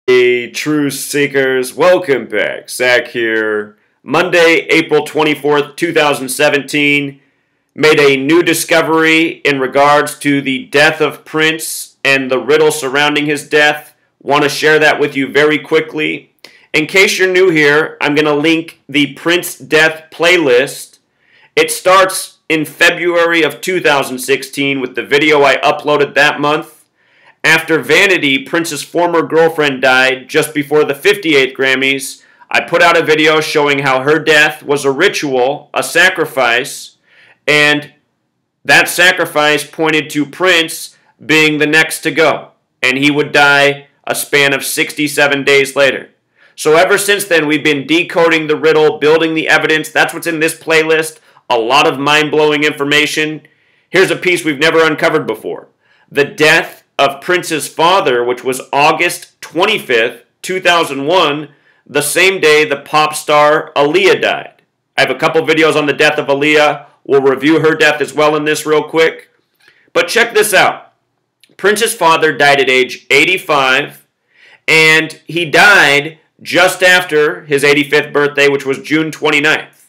Hey, truth seekers, welcome back. Zach here. Monday, April 24th, 2017. Made a new discovery in regards to the death of Prince and the riddle surrounding his death. Want to share that with you very quickly. In case you're new here, I'm going to link the Prince death playlist. It starts in February of 2016 with the video I uploaded that month. After Vanity, Prince's former girlfriend, died just before the 58th Grammys, I put out a video showing how her death was a ritual, a sacrifice, and that sacrifice pointed to Prince being the next to go, and he would die a span of 67 days later. So ever since then, we've been decoding the riddle, building the evidence. That's what's in this playlist. A lot of mind-blowing information. Here's a piece we've never uncovered before. The death of Prince's father, which was August 25th, 2001, the same day the pop star Aaliyah died. I have a couple videos on the death of Aaliyah. We'll review her death as well in this real quick. But check this out. Prince's father died at age 85, and he died just after his 85th birthday, which was June 29th.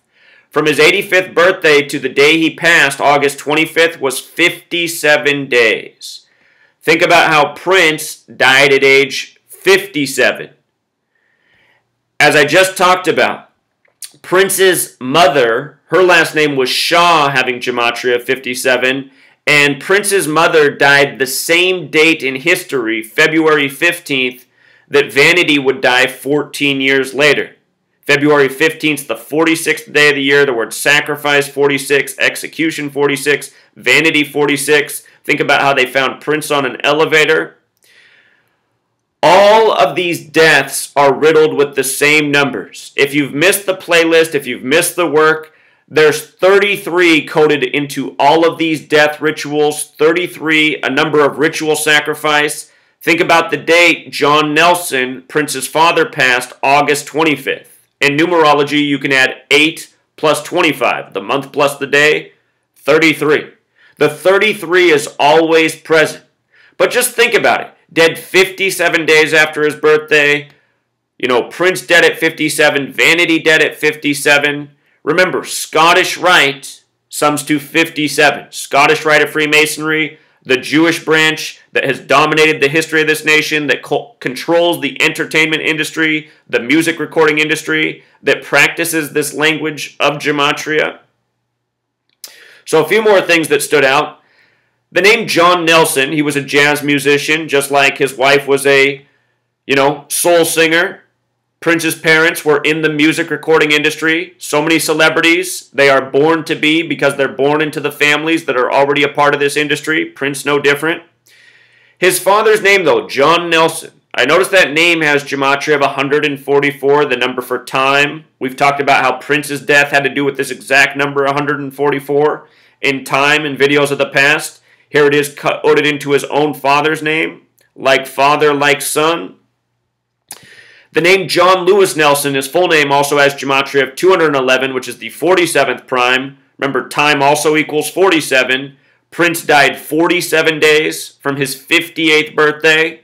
From his 85th birthday to the day he passed, August 25th, was 57 days. Think about how Prince died at age 57. As I just talked about, Prince's mother, her last name was Shaw, having gematria 57, and Prince's mother died the same date in history, February 15th, that Vanity would die 14 years later. February 15th, the 46th day of the year, the word sacrifice 46, execution 46, Vanity 46. Think about how they found Prince on an elevator. All of these deaths are riddled with the same numbers. If you've missed the playlist, if you've missed the work, there's 33 coded into all of these death rituals, 33, a number of ritual sacrifice. Think about the date John Nelson, Prince's father, passed, August 25th. In numerology, you can add 8 plus 25, the month plus the day, 33. The 33 is always present. But just think about it. Dead 57 days after his birthday. Prince dead at 57. Vanity dead at 57. Remember, Scottish Rite sums to 57. Scottish Rite of Freemasonry, the Jewish branch that has dominated the history of this nation, that controls the entertainment industry, the music recording industry, that practices this language of gematria. So a few more things that stood out. The name John Nelson, he was a jazz musician, just like his wife was a, soul singer. Prince's parents were in the music recording industry. So many celebrities, they are born to be because they're born into the families that are already a part of this industry. Prince no different. His father's name, though, John Nelson. I noticed that name has gematria of 144, the number for time. We've talked about how Prince's death had to do with this exact number, 144, in time in videos of the past. Here it is coded into his own father's name, like father, like son. The name John Lewis Nelson, his full name, also has gematria of 211, which is the 47th prime. Remember, time also equals 47. Prince died 47 days from his 58th birthday.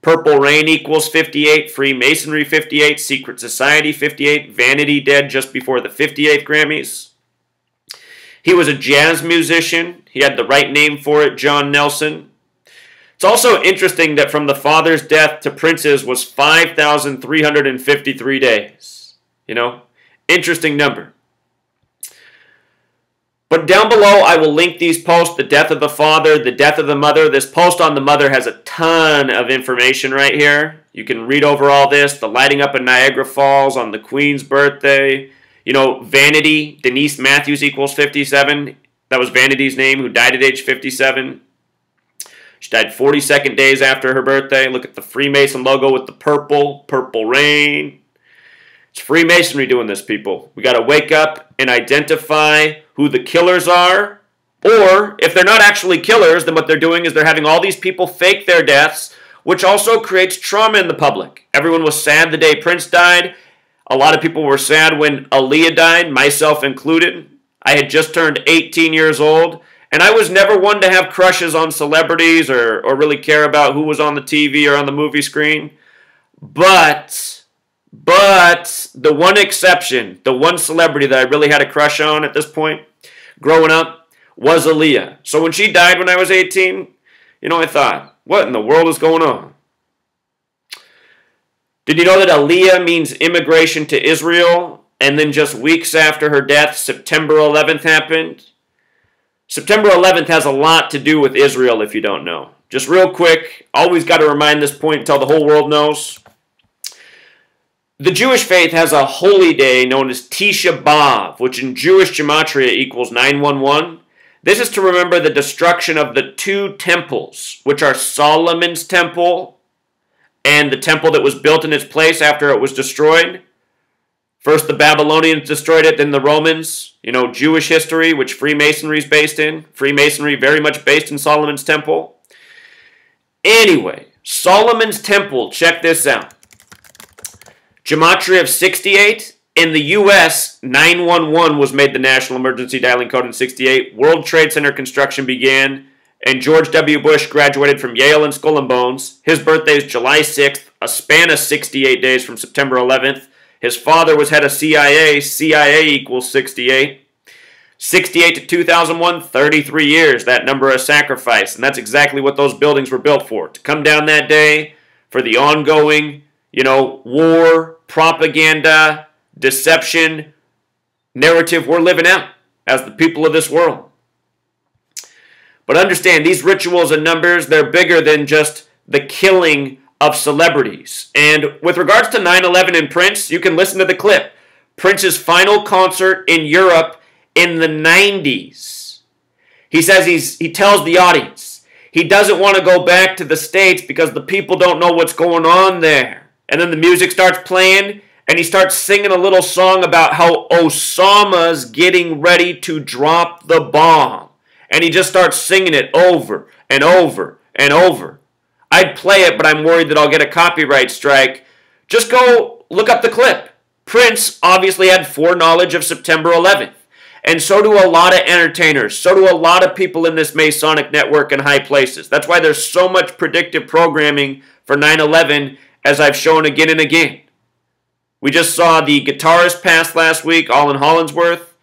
Purple Rain equals 58, Freemasonry 58, Secret Society 58, Vanity dead just before the 58th Grammys. He was a jazz musician. He had the right name for it, John Nelson. It's also interesting that from the father's death to Prince's was 5,353 days. Interesting number. But down below, I will link these posts, the death of the father, the death of the mother. This post on the mother has a ton of information right here. You can read over all this, the lighting up of Niagara Falls on the Queen's birthday. Vanity, Denise Matthews equals 57. That was Vanity's name, who died at age 57. She died 42nd days after her birthday. Look at the Freemason logo with the purple rain. It's Freemasonry doing this, people. We got to wake up and identify who the killers are. Or, if they're not actually killers, then what they're doing is they're having all these people fake their deaths, which also creates trauma in the public. Everyone was sad the day Prince died. A lot of people were sad when Aaliyah died, myself included. I had just turned 18 years old, and I was never one to have crushes on celebrities or really care about who was on the TV or on the movie screen. But the one exception, the one celebrity that I really had a crush on at this point, growing up, was Aaliyah. So when she died when I was 18, I thought, what in the world is going on? Did you know that Aaliyah means immigration to Israel? And then just weeks after her death, September 11th happened? September 11th has a lot to do with Israel, if you don't know. Just real quick, always got to remind this point until the whole world knows. The Jewish faith has a holy day known as Tisha B'Av, which in Jewish gematria equals 911. This is to remember the destruction of the two temples, which are Solomon's temple and the temple that was built in its place after it was destroyed. First the Babylonians destroyed it, then the Romans. Jewish history, which Freemasonry is based in. Freemasonry very much based in Solomon's temple. Anyway, Solomon's temple, check this out. Gematria of 68. In the U.S., 911 was made the national emergency dialing code in 68. World Trade Center construction began, and George W. Bush graduated from Yale and Skull and Bones. His birthday is July 6th, a span of 68 days from September 11th. His father was head of CIA. CIA equals 68. 68 to 2001, 33 years. That number of sacrifice. And that's exactly what those buildings were built for. To come down that day for the ongoing, war, propaganda, deception, narrative we're living out as the people of this world. But understand, these rituals and numbers, they're bigger than just the killing of celebrities. And with regards to 9/11 and Prince, you can listen to the clip. Prince's final concert in Europe in the 90s. He says he tells the audience he doesn't want to go back to the States because the people don't know what's going on there. And then the music starts playing, and he starts singing a little song about how Osama's getting ready to drop the bomb. And he just starts singing it over and over and over. I'd play it, but I'm worried that I'll get a copyright strike. Just go look up the clip. Prince obviously had foreknowledge of September 11th. And so do a lot of entertainers. So do a lot of people in this Masonic network in high places. That's why there's so much predictive programming for 9/11, as I've shown again and again. We just saw the guitarist pass last week, Alan Hollingsworth.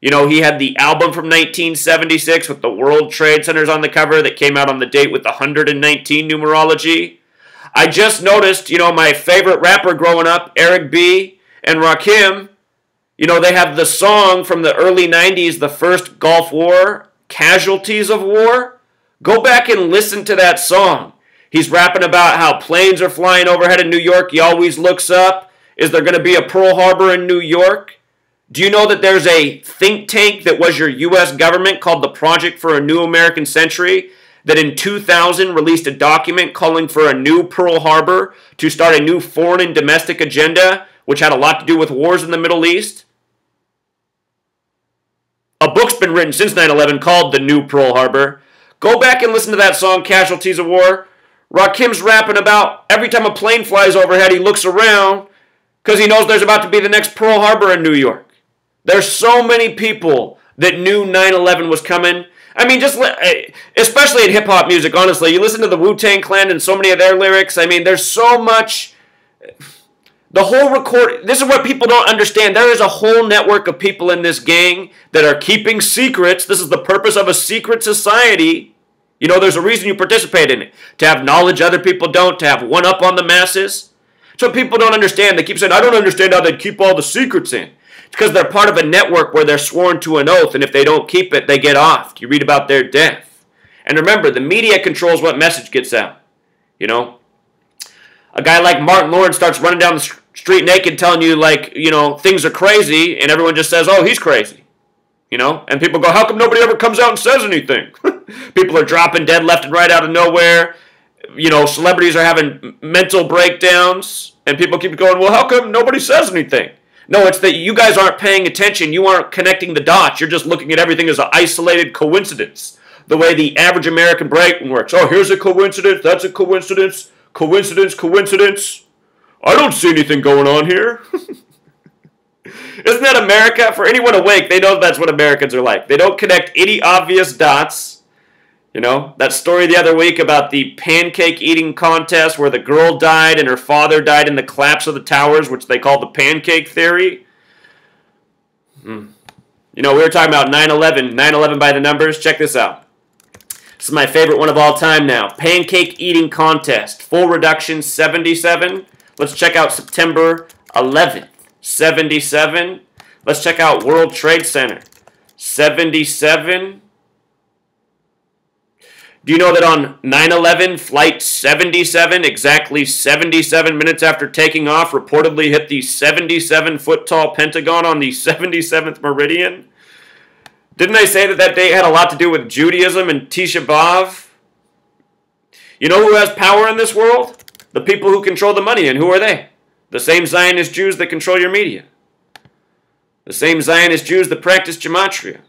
He had the album from 1976 with the World Trade Centers on the cover that came out on the date with the 119 numerology. I just noticed, my favorite rapper growing up, Eric B. and Rakim, they have the song from the early 90s, the first Gulf War, Casualties of War. Go back and listen to that song. He's rapping about how planes are flying overhead in New York. He always looks up. Is there going to be a Pearl Harbor in New York? Do you know that there's a think tank that was your U.S. government called the Project for a New American Century that in 2000 released a document calling for a new Pearl Harbor to start a new foreign and domestic agenda, which had a lot to do with wars in the Middle East? A book's been written since 9/11 called The New Pearl Harbor. Go back and listen to that song, Casualties of War. Rakim's rapping about every time a plane flies overhead, he looks around because he knows there's about to be the next Pearl Harbor in New York. There's so many people that knew 9/11 was coming. I mean, especially in hip-hop music, honestly. You listen to the Wu-Tang Clan and so many of their lyrics. I mean, there's so much. The whole record. This is what people don't understand. There is a whole network of people in this gang that are keeping secrets. This is the purpose of a secret society. There's a reason you participate in it. To have knowledge other people don't. To have one up on the masses. So people don't understand. They keep saying, I don't understand how they keep all the secrets in. It's because they're part of a network where they're sworn to an oath, and if they don't keep it, they get offed. You read about their death. And remember, the media controls what message gets out. A guy like Martin Lawrence starts running down the street naked telling you, things are crazy, and everyone just says, oh, he's crazy. And people go, how come nobody ever comes out and says anything? People are dropping dead left and right out of nowhere. Celebrities are having mental breakdowns, and people keep going, well, how come nobody says anything? No, it's that you guys aren't paying attention. You aren't connecting the dots. You're just looking at everything as an isolated coincidence. The way the average American brain works. Oh, here's a coincidence. That's a coincidence. Coincidence, coincidence. I don't see anything going on here. Isn't that America? For anyone awake, they know that's what Americans are like. They don't connect any obvious dots. You know, that story the other week about the pancake eating contest where the girl died and her father died in the collapse of the towers, which they call the pancake theory. You know, we were talking about 9/11, 9/11 by the numbers. Check this out. This is my favorite one of all time now. Pancake eating contest. Full reduction 77. Let's check out September 11th. 77. Let's check out World Trade Center. 77. Do you know that on 9/11, Flight 77, exactly 77 minutes after taking off, reportedly hit the 77-foot-tall Pentagon on the 77th meridian? Didn't I say that that day had a lot to do with Judaism and Tisha B'Av? You know who has power in this world? The people who control the money. And who are they? The same Zionist Jews that control your media. The same Zionist Jews that practice gematria.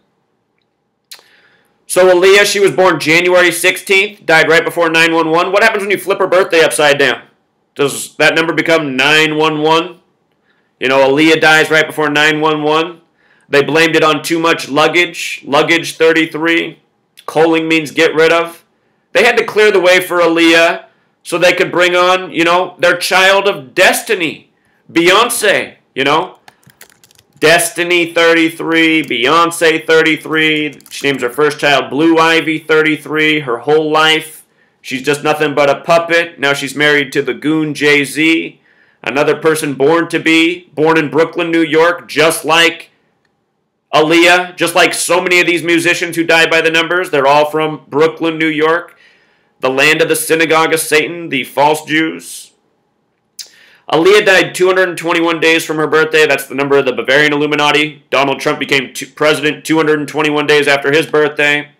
So Aaliyah, she was born January 16th, died right before 9/11. What happens when you flip her birthday upside down? Does that number become 911? You know, Aaliyah dies right before 911. They blamed it on too much luggage. Luggage 33. Culling means get rid of. They had to clear the way for Aaliyah so they could bring on, you know, their child of destiny. Beyonce, you know. Destiny 33, Beyonce 33. She names her first child Blue Ivy 33. Her whole life, she's just nothing but a puppet. Now she's married to the goon Jay-Z. Another person born in Brooklyn, New York, just like Aaliyah, just like so many of these musicians who die by the numbers. They're all from Brooklyn, New York, the land of the synagogue of Satan, the false Jews. Aaliyah died 221 days from her birthday. That's the number of the Bavarian Illuminati. Donald Trump became president 221 days after his birthday.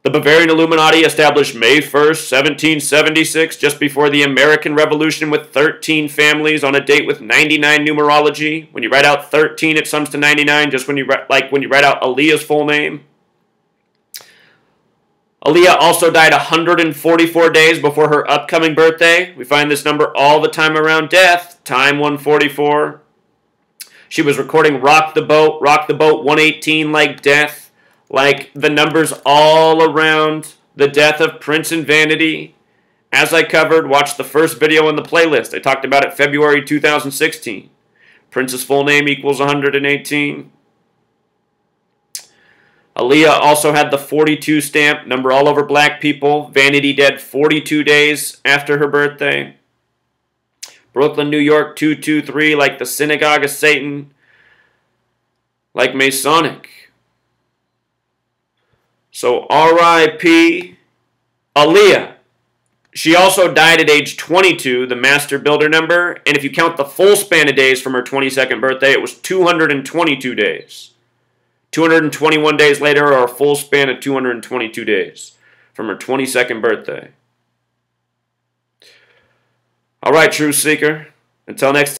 The Bavarian Illuminati established May 1st, 1776, just before the American Revolution, with 13 families on a date with 99 numerology. When you write out 13, it sums to 99, just when you write out Aaliyah's full name. Aaliyah also died 144 days before her upcoming birthday. We find this number all the time around death, time 144. She was recording Rock the Boat 118 like death. Like the numbers all around the death of Prince and Vanity. As I covered, watch the first video in the playlist. I talked about it February 2016. Prince's full name equals 118. Aaliyah also had the 42 stamp, number all over black people. Vanity dead 42 days after her birthday. Brooklyn, New York 223, like the synagogue of Satan. Like Masonic. So R.I.P. Aaliyah. She also died at age 22, the master builder number. And if you count the full span of days from her 22nd birthday, it was 222 days. 221 days later, or a full span of 222 days from her 22nd birthday. All right, Truth Seeker. Until next time.